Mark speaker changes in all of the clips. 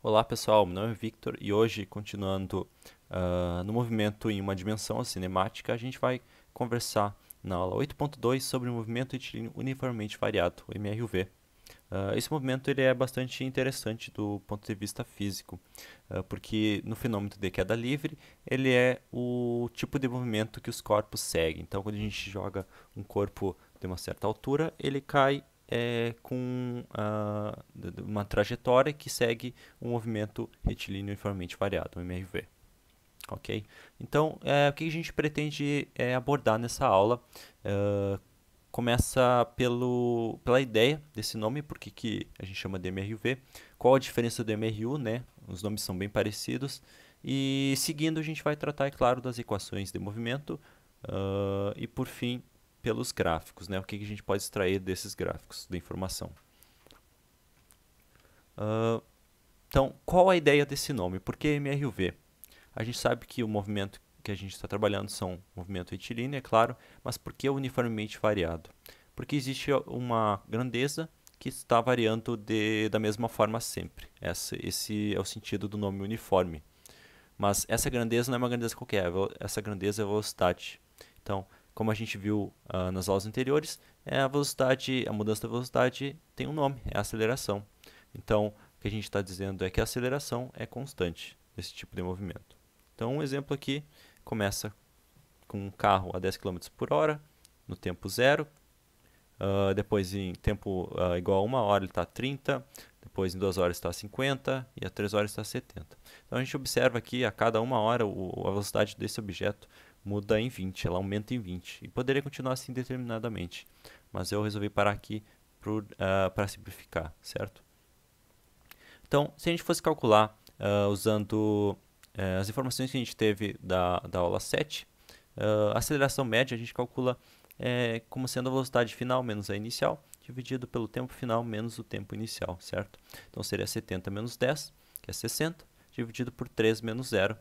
Speaker 1: Olá pessoal, meu nome é Victor e hoje, continuando no movimento em uma dimensão a cinemática, a gente vai conversar na aula 8.2 sobre o movimento retilíneo uniformemente variado, o MRUV. Esse movimento ele é bastante interessante do ponto de vista físico, porque no fenômeno de queda livre ele é o tipo de movimento que os corpos seguem. Então, quando a gente joga um corpo de uma certa altura, ele cai com uma trajetória que segue um movimento retilíneo uniformemente variado, um MRV. Ok? Então, o que a gente pretende abordar nessa aula? Uh, Começa pela ideia desse nome, por que a gente chama de MRUV, qual a diferença do MRU, né? Os nomes são bem parecidos. E seguindo, a gente vai tratar, é claro, das equações de movimento e, por fim, pelos gráficos, né? O que a gente pode extrair desses gráficos de informação. Uh, então, qual a ideia desse nome? Por que MRUV? A gente sabe que o movimento que a gente está trabalhando são movimento retilíneo, é claro, mas por que uniformemente variado? Porque existe uma grandeza que está variando da mesma forma sempre. Esse é o sentido do nome uniforme. Mas essa grandeza não é uma grandeza qualquer, essa grandeza é a velocidade. Então, como a gente viu nas aulas anteriores, a velocidade, a mudança da velocidade tem um nome, é a aceleração. Então, o que a gente está dizendo é que a aceleração é constante nesse tipo de movimento. Então, um exemplo aqui começa com um carro a 10 km por hora, no tempo zero. Depois, em tempo igual a 1 hora, ele está a 30. Depois, em 2 horas, está a 50. E a 3 horas, está a 70. Então, a gente observa aqui, a cada 1 hora, a velocidade desse objeto muda em 20. Ela aumenta em 20. E poderia continuar assim determinadamente. Mas eu resolvi parar aqui para simplificar, certo? Então, se a gente fosse calcular usando as informações que a gente teve da aula 7, a aceleração média a gente calcula como sendo a velocidade final menos a inicial, dividido pelo tempo final menos o tempo inicial, certo? Então seria 70 menos 10, que é 60, dividido por 3 menos 0,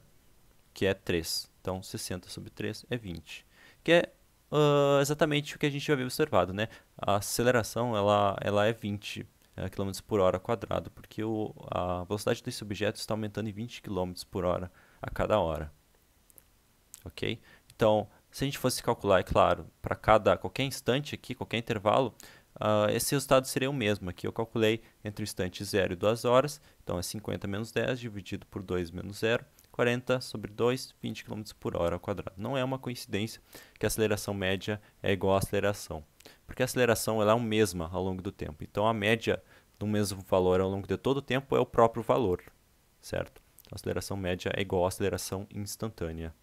Speaker 1: que é 3. Então 60 sobre 3 é 20, que é exatamente o que a gente já havia observado, né? A aceleração ela é 20 km por hora quadrado, porque a velocidade desse objeto está aumentando em 20 km por hora a cada hora. Ok? Então, se a gente fosse calcular, é claro, para qualquer instante aqui, qualquer intervalo, esse resultado seria o mesmo. Aqui eu calculei entre o instante 0 e 2 horas, então é 50 menos 10 dividido por 2 menos 0, 40 sobre 2, 20 km por hora ao quadrado. Não é uma coincidência que a aceleração média é igual à aceleração, porque a aceleração ela é a mesma ao longo do tempo. Então, a média do mesmo valor ao longo de todo o tempo é o próprio valor, certo? Então, a aceleração média é igual à aceleração instantânea.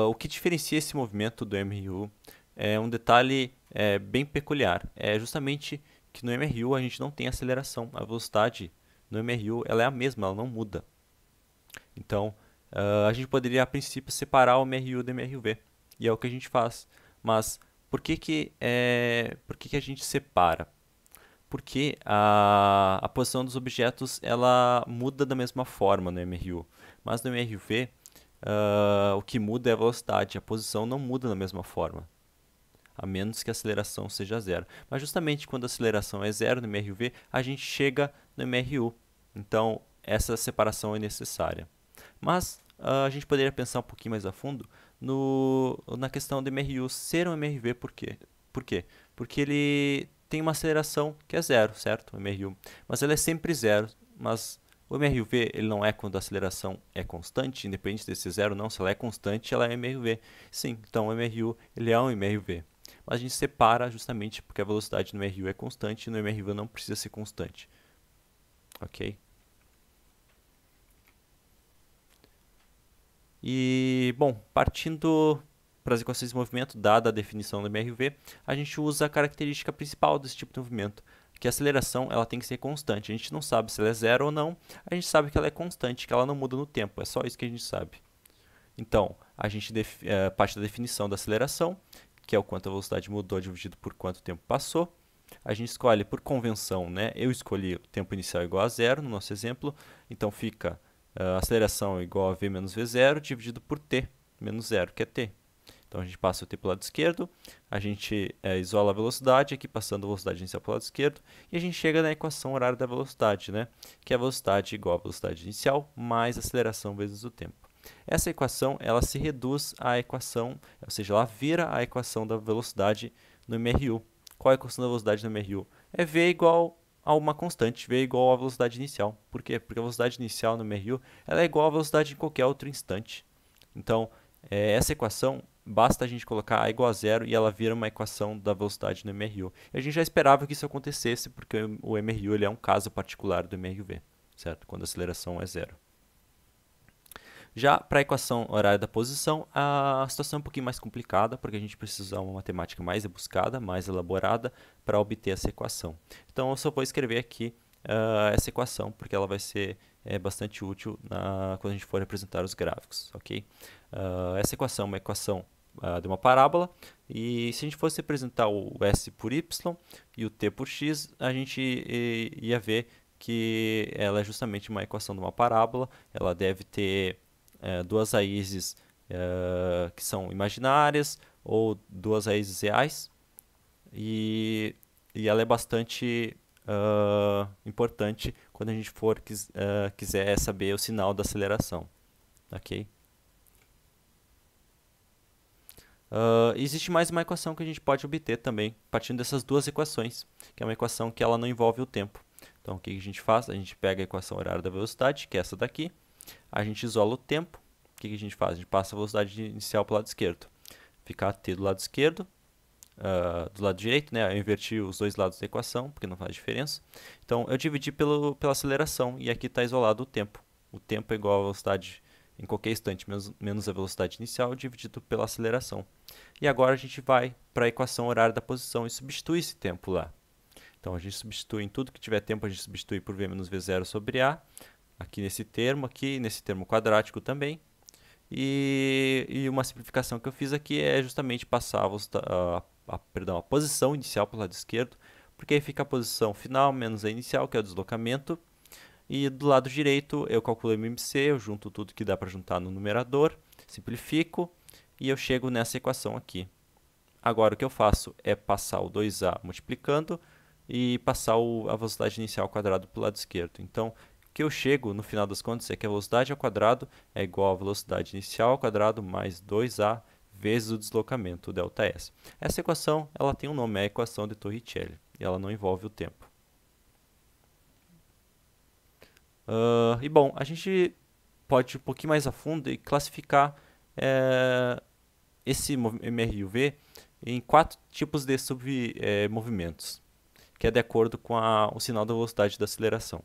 Speaker 1: O que diferencia esse movimento do MRU é um detalhe bem peculiar. É justamente que no MRU a gente não tem aceleração. A velocidade no MRU ela é a mesma, ela não muda. Então, a gente poderia, a princípio, separar o MRU do MRUV. E é o que a gente faz. Mas por que a gente separa? Porque a posição dos objetos ela muda da mesma forma no MRU. Mas no MRUV, o que muda é a velocidade, a posição não muda da mesma forma, a menos que a aceleração seja zero. Mas justamente quando a aceleração é zero no MRUV, a gente chega no MRU. Então, essa separação é necessária. Mas a gente poderia pensar um pouquinho mais a fundo na questão do MRU ser um MRV, por quê? Por quê? Porque ele tem uma aceleração que é zero, certo? O MRU. Mas ele é sempre zero, mas o MRV ele não é quando a aceleração é constante, independente desse zero não, se ela é constante, ela é MRV. Sim, então o MRU ele é um MRV. Mas a gente separa justamente porque a velocidade no MRU é constante e no MRV não precisa ser constante. Ok? E, bom, partindo para as equações de movimento, dada a definição do MRV, a gente usa a característica principal desse tipo de movimento, que a aceleração ela tem que ser constante. A gente não sabe se ela é zero ou não, a gente sabe que ela é constante, que ela não muda no tempo, é só isso que a gente sabe. Então, a gente parte da definição da aceleração, que é o quanto a velocidade mudou dividido por quanto tempo passou. A gente escolhe por convenção, né? Eu escolhi o tempo inicial igual a zero no nosso exemplo, então fica a aceleração igual a v menos v0 dividido por t menos zero, que é t. Então a gente passa o t para o lado esquerdo, a gente isola a velocidade, aqui passando a velocidade inicial para o lado esquerdo, e a gente chega na equação horária da velocidade, né? Que é a velocidade igual à velocidade inicial mais aceleração vezes o tempo. Essa equação ela se reduz à equação, ou seja, ela vira a equação da velocidade no MRU. Qual é a equação da velocidade no MRU? É v igual a uma constante, v igual à velocidade inicial. Por quê? Porque a velocidade inicial no MRU ela é igual à velocidade em qualquer outro instante. Então, essa equação, basta a gente colocar a igual a zero e ela vira uma equação da velocidade no MRU. E a gente já esperava que isso acontecesse, porque o MRU ele é um caso particular do MRUV, certo? Quando a aceleração é zero. Já para a equação horária da posição, a situação é um pouquinho mais complicada, porque a gente precisa usar uma matemática mais rebuscada, mais elaborada, para obter essa equação. Então, eu só vou escrever aqui essa equação, porque ela vai ser bastante útil quando a gente for representar os gráficos, ok? Essa equação é uma equação de uma parábola, e se a gente fosse representar o s por y e o t por x, a gente ia ver que ela é justamente uma equação de uma parábola. Ela deve ter duas raízes que são imaginárias ou duas raízes reais, e ela é bastante importante quando a gente quiser saber o sinal da aceleração, ok? Existe mais uma equação que a gente pode obter também, partindo dessas duas equações, que é uma equação que ela não envolve o tempo. Então, o que a gente faz? A gente pega a equação horária da velocidade, que é essa daqui, a gente isola o tempo. O que a gente faz? A gente passa a velocidade inicial para o lado esquerdo. Fica t do lado esquerdo, do lado direito, né? Eu inverti os dois lados da equação, porque não faz diferença. Então, eu dividi pela aceleração, e aqui está isolado o tempo. O tempo é igual à velocidade em qualquer instante, menos a velocidade inicial, dividido pela aceleração. E agora a gente vai para a equação horária da posição e substitui esse tempo lá. Então, a gente substitui em tudo que tiver tempo, a gente substitui por v menos v0 sobre a, aqui nesse termo quadrático também. E uma simplificação que eu fiz aqui é justamente passar a posição inicial para o lado esquerdo, porque aí fica a posição final menos a inicial, que é o deslocamento. E do lado direito eu calculo MMC, eu junto tudo que dá para juntar no numerador, simplifico e eu chego nessa equação aqui. Agora o que eu faço é passar o 2a multiplicando e passar a velocidade inicial ao quadrado para o lado esquerdo. Então, o que eu chego no final das contas é que a velocidade ao quadrado é igual à velocidade inicial ao quadrado mais 2a vezes o deslocamento, o ΔS. Essa equação ela tem um nome, é a equação de Torricelli, e ela não envolve o tempo. E bom, a gente pode ir um pouquinho mais a fundo e classificar esse MRUV em 4 tipos de submovimentos, que é de acordo com o sinal da velocidade da aceleração.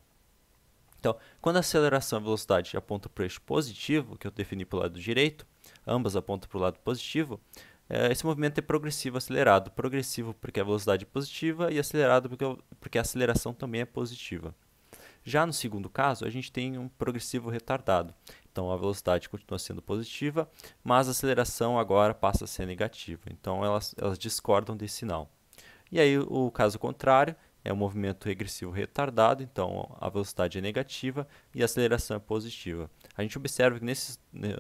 Speaker 1: Então, quando a aceleração e a velocidade apontam para o eixo positivo, que eu defini para o lado direito, ambas apontam para o lado positivo, esse movimento é progressivo acelerado. Progressivo porque a velocidade é positiva e acelerado porque a aceleração também é positiva. Já no segundo caso, a gente tem um progressivo retardado. Então, a velocidade continua sendo positiva, mas a aceleração agora passa a ser negativa. Então, elas discordam desse sinal. E aí, o caso contrário é um movimento regressivo retardado. Então, a velocidade é negativa e a aceleração é positiva. A gente observa que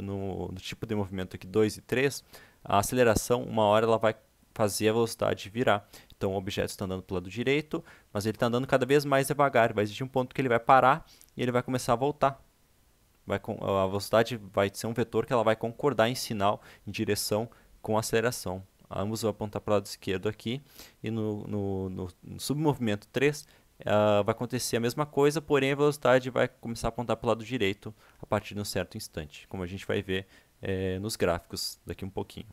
Speaker 1: no tipo de movimento aqui 2 e 3, a aceleração, uma hora, ela vai fazer a velocidade virar. Então, o objeto está andando para o lado direito, mas ele está andando cada vez mais devagar. Vai existir um ponto que ele vai parar e ele vai começar a voltar. A velocidade vai ser um vetor que ela vai concordar em sinal, em direção com a aceleração. Ambos vão apontar para o lado esquerdo aqui. E no submovimento 3, vai acontecer a mesma coisa, porém a velocidade vai começar a apontar para o lado direito a partir de um certo instante, como a gente vai ver nos gráficos daqui um pouquinho.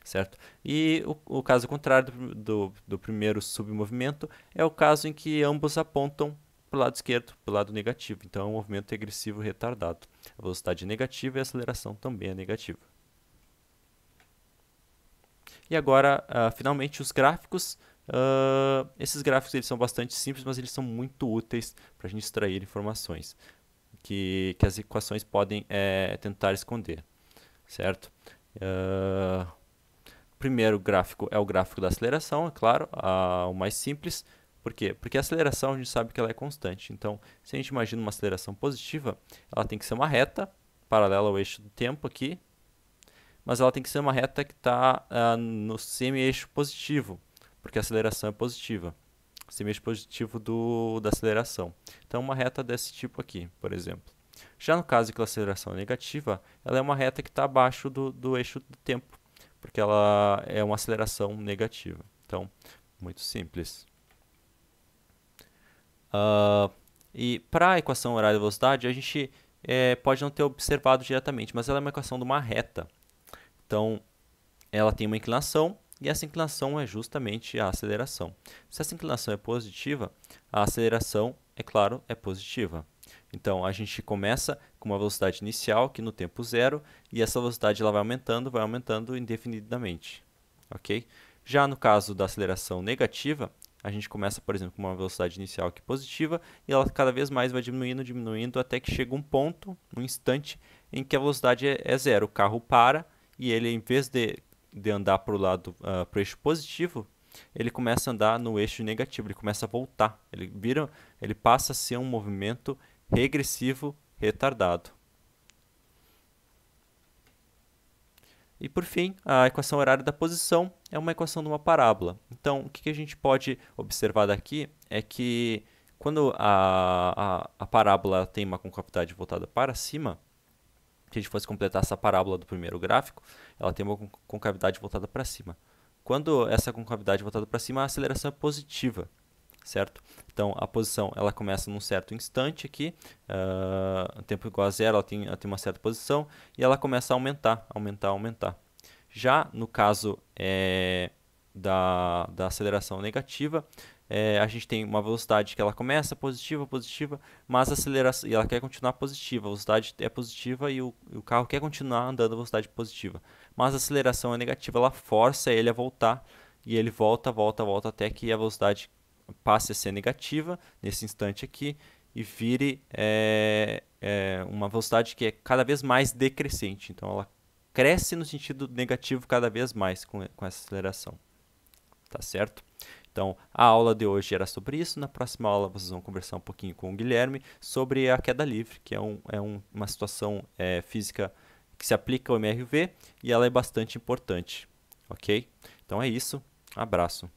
Speaker 1: Certo? E o caso contrário do primeiro submovimento é o caso em que ambos apontam para o lado esquerdo, para o lado negativo. Então, é um movimento regressivo retardado. A velocidade é negativa e a aceleração também é negativa. E agora, finalmente, os gráficos. Esses gráficos eles são bastante simples, mas eles são muito úteis para a gente extrair informações que as equações podem tentar esconder. Certo? Primeiro gráfico é o gráfico da aceleração, é claro, o mais simples. Por quê? Porque a aceleração a gente sabe que ela é constante. Então, se a gente imagina uma aceleração positiva, ela tem que ser uma reta, paralela ao eixo do tempo aqui. mas ela tem que ser uma reta que está no semi-eixo positivo, porque a aceleração é positiva. Semi-eixo positivo da aceleração. Então, uma reta desse tipo aqui, por exemplo. Já no caso de que a aceleração é negativa, ela é uma reta que está abaixo do eixo do tempo, porque ela é uma aceleração negativa. Então, muito simples. E para a equação horária da velocidade, a gente pode não ter observado diretamente, mas ela é uma equação de uma reta. Então, ela tem uma inclinação e essa inclinação é justamente a aceleração. Se essa inclinação é positiva, a aceleração, é claro, é positiva. Então, a gente começa com uma velocidade inicial, aqui no tempo zero, e essa velocidade ela vai aumentando indefinidamente. Ok? Já no caso da aceleração negativa, a gente começa, por exemplo, com uma velocidade inicial aqui positiva, e ela cada vez mais vai diminuindo, até que chega um ponto, um instante, em que a velocidade é zero. O carro para, e ele, em vez de andar para o lado, para o eixo positivo, ele começa a andar no eixo negativo, ele começa a voltar. Ele passa a ser um movimento regressivo retardado. E por fim, a equação horária da posição é uma equação de uma parábola. Então, o que a gente pode observar daqui é que quando a parábola tem uma concavidade voltada para cima, se a gente fosse completar essa parábola do primeiro gráfico, ela tem uma concavidade voltada para cima. Quando essa concavidade é voltada para cima, a aceleração é positiva, certo? Então, a posição ela começa num certo instante aqui, tempo igual a zero, ela tem uma certa posição, e ela começa a aumentar. Já no caso da aceleração negativa, a gente tem uma velocidade que ela começa positiva, mas a aceleração, e ela quer continuar positiva, a velocidade é positiva e o carro quer continuar andando a velocidade positiva, mas a aceleração é negativa, ela força ele a voltar, e ele volta até que a velocidade passe a ser negativa nesse instante aqui e vire uma velocidade que é cada vez mais decrescente. Então ela cresce no sentido negativo cada vez mais com essa aceleração. Tá certo? Então, a aula de hoje era sobre isso. Na próxima aula, vocês vão conversar um pouquinho com o Guilherme sobre a queda livre, que é uma situação física que se aplica ao MRV e ela é bastante importante. Ok? Então é isso. Abraço.